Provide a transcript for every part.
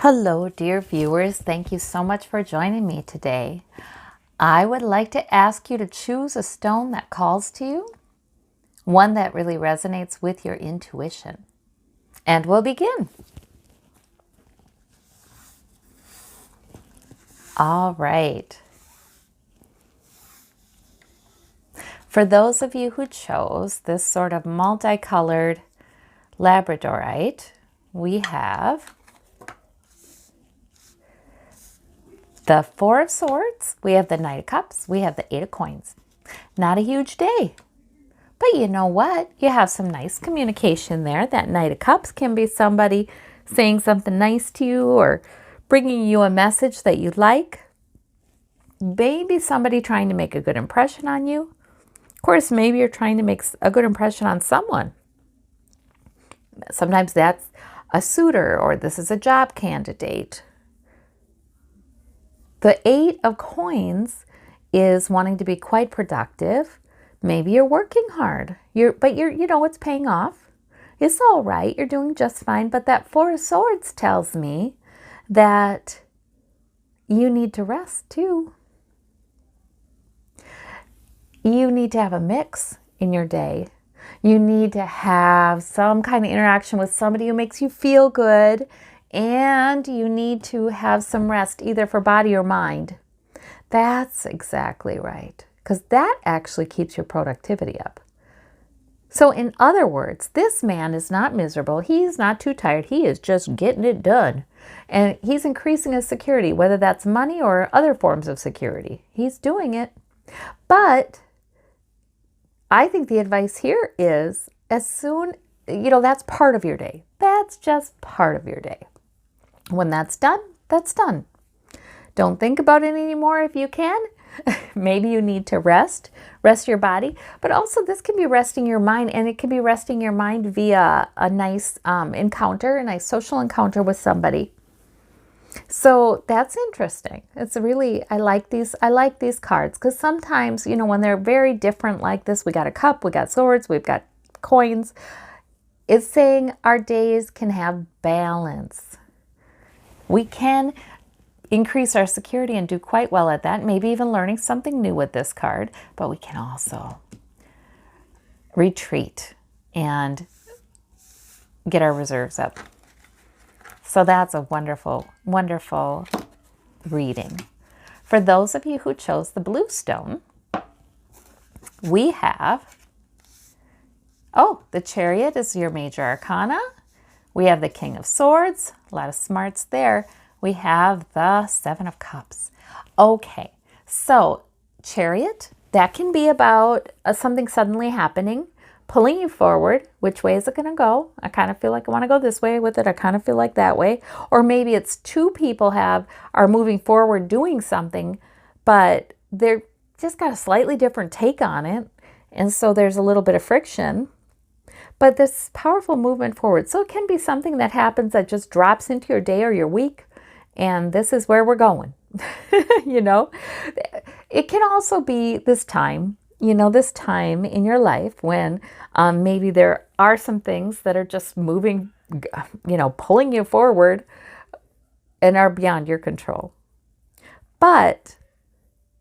Hello, dear viewers. Thank you so much for joining me today. I would like to ask you to choose a stone that calls to you, one that really resonates with your intuition. And we'll begin. All right. For those of you who chose this sort of multicolored labradorite, we have the Four of Swords, we have the Knight of Cups, we have the Eight of Coins. Not a huge day, but you know what? You have some nice communication there. That Knight of Cups can be somebody saying something nice to you or bringing you a message that you like. Maybe somebody trying to make a good impression on you. Of course, maybe you're trying to make a good impression on someone. Sometimes that's a suitor or this is a job candidate. The Eight of Coins is wanting to be quite productive. Maybe you're working hard, but it's paying off. It's all right. You're doing just fine. But that Four of Swords tells me that you need to rest too. You need to have a mix in your day. You need to have some kind of interaction with somebody who makes you feel good. And you need to have some rest, either for body or mind. That's exactly right. Because that actually keeps your productivity up. So in other words, this man is not miserable. He's not too tired. He is just getting it done. And he's increasing his security, whether that's money or other forms of security. He's doing it. But I think the advice here is that's part of your day. That's just part of your day. When that's done, that's done. Don't think about it anymore if you can. Maybe you need to rest your body, but also this can be resting your mind, and it can be resting your mind via a nice encounter, a nice social encounter with somebody. So that's interesting. It's really, I like these cards because sometimes, when they're very different like this, we got a cup, we got swords, we've got coins. It's saying our days can have balance. We can increase our security and do quite well at that, maybe even learning something new with this card, but we can also retreat and get our reserves up. So that's a wonderful, wonderful reading. For those of you who chose the blue stone, we have, the Chariot is your major arcana. We have the King of Swords, a lot of smarts there. We have the Seven of Cups. Okay, so Chariot, that can be about something suddenly happening, pulling you forward. Which way is it going to go? I kind of feel like I want to go this way with it. I kind of feel like that way. Or maybe it's two people are moving forward doing something, but they're just got a slightly different take on it. And so there's a little bit of friction. But this powerful movement forward. So it can be something that happens that just drops into your day or your week. And this is where we're going. It can also be this time in your life when maybe there are some things that are just moving, pulling you forward and are beyond your control. But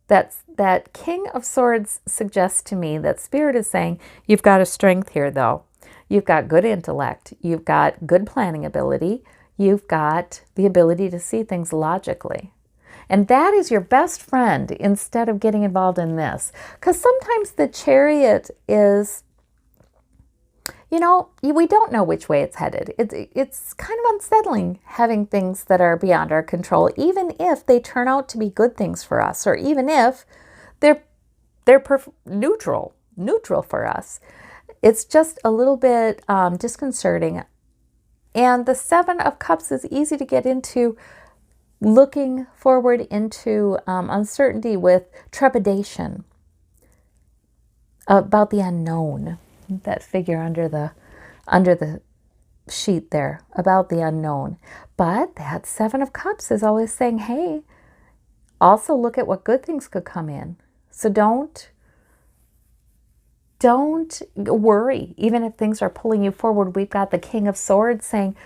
that King of Swords suggests to me that Spirit is saying, you've got a strength here though. You've got good intellect. You've got good planning ability. You've got the ability to see things logically. And that is your best friend instead of getting involved in this. Because sometimes the Chariot is, we don't know which way it's headed. It's kind of unsettling having things that are beyond our control, even if they turn out to be good things for us, or even if they're neutral for us. It's just a little bit disconcerting. And the Seven of Cups is easy to get into, looking forward into uncertainty with trepidation about the unknown. That figure under the sheet there, about the unknown. But that Seven of Cups is always saying, hey, also look at what good things could come in. So don't worry, even if things are pulling you forward. We've got the King of Swords saying,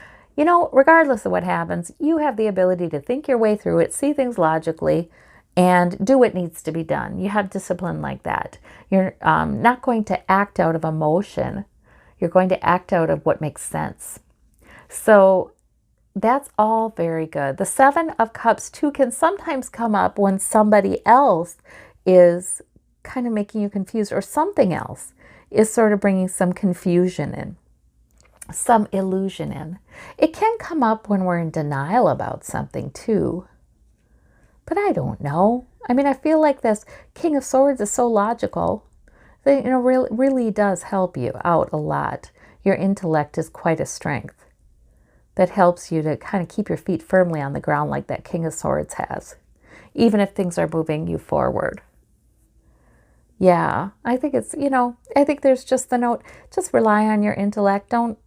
regardless of what happens, you have the ability to think your way through it, see things logically, and do what needs to be done. You have discipline like that. You're not going to act out of emotion. You're going to act out of what makes sense. So that's all very good. The Seven of Cups too can sometimes come up when somebody else is kind of making you confused, or something else is sort of bringing some confusion in, some illusion in. It can come up when we're in denial about something too. But I don't know. I mean, I feel like this King of Swords is so logical that, really does help you out a lot. Your intellect is quite a strength that helps you to kind of keep your feet firmly on the ground like that King of Swords has, even if things are moving you forward. Yeah, I think it's, I think there's just the note, just rely on your intellect. Don't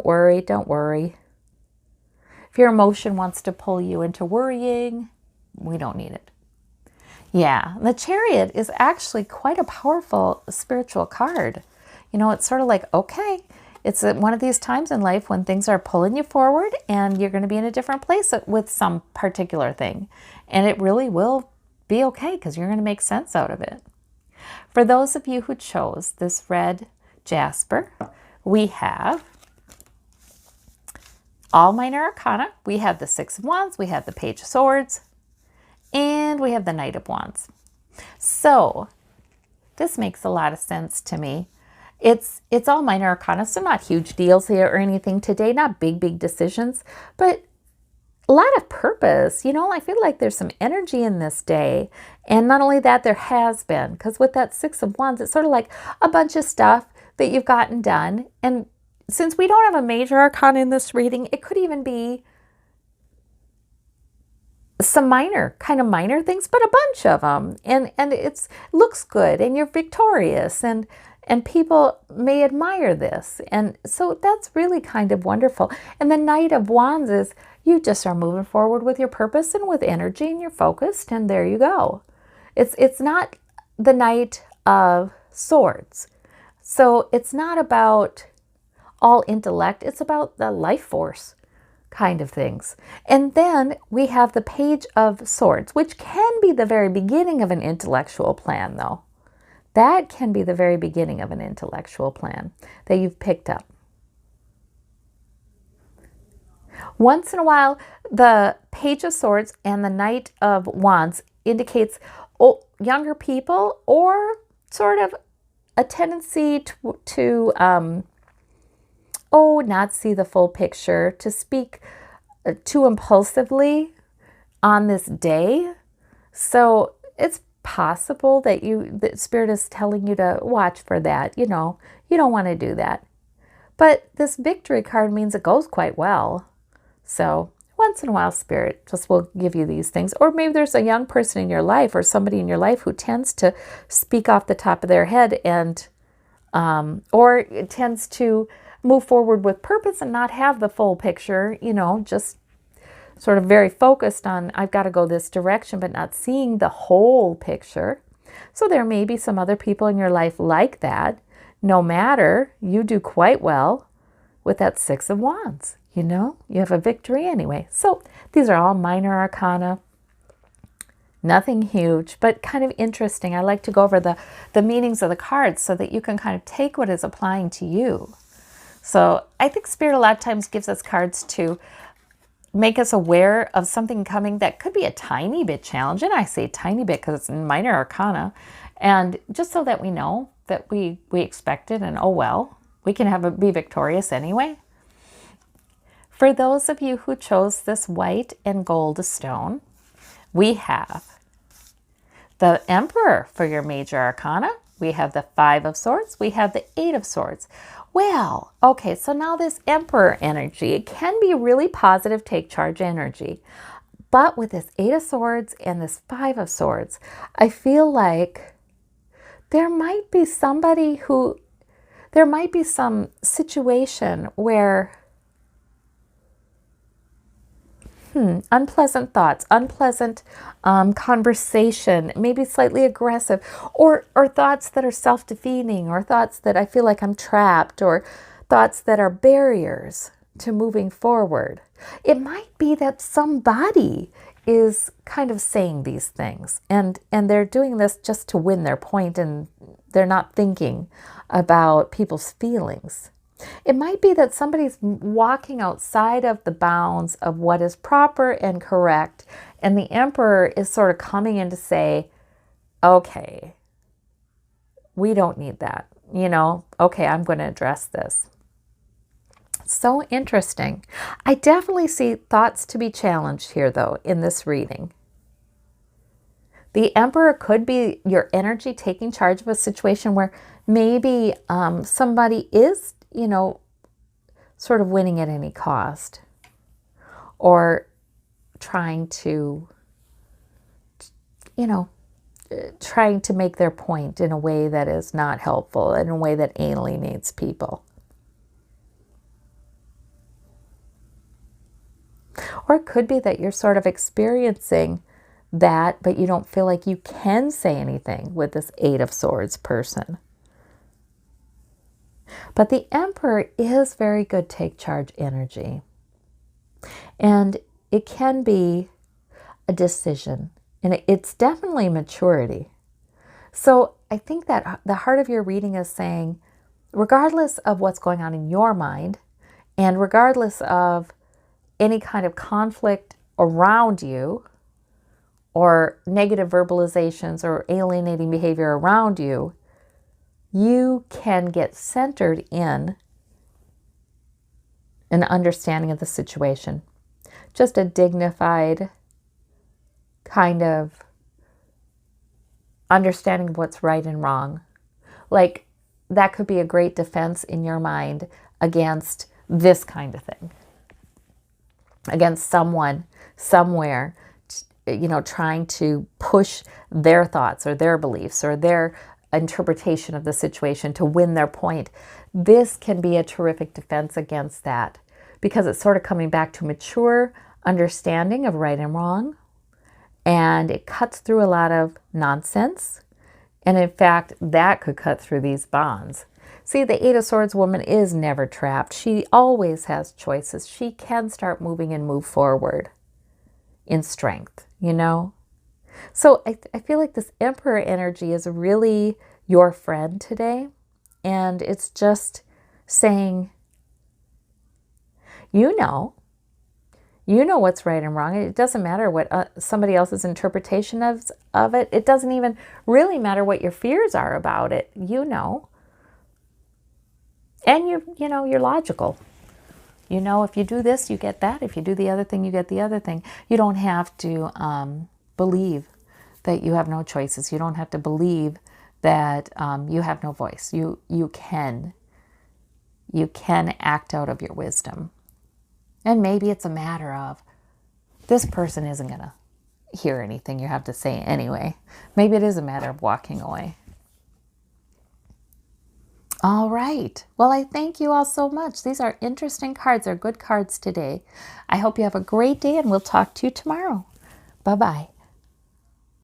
worry. If your emotion wants to pull you into worrying, we don't need it. Yeah, the Chariot is actually quite a powerful spiritual card. It's sort of like, okay, it's one of these times in life when things are pulling you forward and you're going to be in a different place with some particular thing. And it really will be okay because you're going to make sense out of it. For those of you who chose this red jasper, we have all minor arcana. We have the Six of Wands, we have the Page of Swords, and we have the Knight of Wands. So this makes a lot of sense to me. It's all minor arcana, so not huge deals here or anything today, not big decisions, but a lot of purpose. I feel like there's some energy in this day. And not only that, there has been, because with that Six of Wands, it's sort of like a bunch of stuff that you've gotten done. And since we don't have a major arcana in this reading, it could even be some minor things, but a bunch of them. And it looks good and you're victorious and people may admire this. And so that's really kind of wonderful. And the Knight of Wands is you just are moving forward with your purpose and with energy and you're focused and there you go. It's not the Knight of Swords. So it's not about all intellect. It's about the life force kind of things. And then we have the Page of Swords, which can be the very beginning of an intellectual plan though. That can be the very beginning of an intellectual plan that you've picked up. Once in a while, the Page of Swords and the Knight of Wands indicates younger people or sort of a tendency to not see the full picture, to speak too impulsively on this day. So it's possible that the Spirit is telling you to watch for that. You don't want to do that. But this victory card means it goes quite well. So once in a while, Spirit just will give you these things. Or maybe there's a young person in your life or somebody in your life who tends to speak off the top of their head and or it tends to move forward with purpose and not have the full picture, just sort of very focused on, I've got to go this direction, but not seeing the whole picture. So there may be some other people in your life like that. No matter, you do quite well with that Six of Wands. You have a victory anyway. So these are all minor arcana. Nothing huge, but kind of interesting. I like to go over the meanings of the cards so that you can kind of take what is applying to you. So I think Spirit a lot of times gives us cards to make us aware of something coming that could be a tiny bit challenging. I say tiny bit because it's minor arcana. And just so that we know that we expect it and, oh well, we can be victorious anyway. For those of you who chose this white and gold stone, we have the Emperor for your major arcana. We have the Five of Swords. We have the Eight of Swords. Well, okay, so now this Emperor energy, it can be really positive, take charge energy. But with this Eight of Swords and this Five of Swords, I feel like there might be some situation where unpleasant thoughts, unpleasant conversation, maybe slightly aggressive, or thoughts that are self-defeating, or thoughts that I feel like I'm trapped, or thoughts that are barriers to moving forward. It might be that somebody is kind of saying these things and they're doing this just to win their point, and they're not thinking about people's feelings. It might be that somebody's walking outside of the bounds of what is proper and correct, and the Emperor is sort of coming in to say, okay, we don't need that. Okay, I'm going to address this. So interesting. I definitely see thoughts to be challenged here, though, in this reading. The Emperor could be your energy taking charge of a situation where maybe somebody is, sort of winning at any cost, or trying to, trying to make their point in a way that is not helpful, in a way that alienates people. Or it could be that you're sort of experiencing that, but you don't feel like you can say anything with this Eight of Swords person. But the Emperor is very good take charge energy. And it can be a decision. And it's definitely maturity. So I think that the heart of your reading is saying, regardless of what's going on in your mind, and regardless of any kind of conflict around you, or negative verbalizations or alienating behavior around you, you can get centered in an understanding of the situation. Just a dignified kind of understanding of what's right and wrong. Like, that could be a great defense in your mind against this kind of thing. Against someone, somewhere, trying to push their thoughts or their beliefs or their interpretation of the situation to win their point. This can be a terrific defense against that, because it's sort of coming back to mature understanding of right and wrong, and it cuts through a lot of nonsense. And in fact, that could cut through these bonds. See, the Eight of Swords woman is never trapped. She always has choices. She can start moving and move forward in strength, So I feel like this Emperor energy is really your friend today. And it's just saying, you know what's right and wrong. It doesn't matter what somebody else's interpretation of it. It doesn't even really matter what your fears are about it. And you're logical. If you do this, you get that. If you do the other thing, you get the other thing. You don't have to believe that you have no choices. You don't have to believe that you have no voice. You can act out of your wisdom. And maybe it's a matter of, this person isn't going to hear anything you have to say anyway. Maybe it is a matter of walking away. All right. Well, I thank you all so much. These are interesting cards. They're good cards today. I hope you have a great day, and we'll talk to you tomorrow. Bye-bye.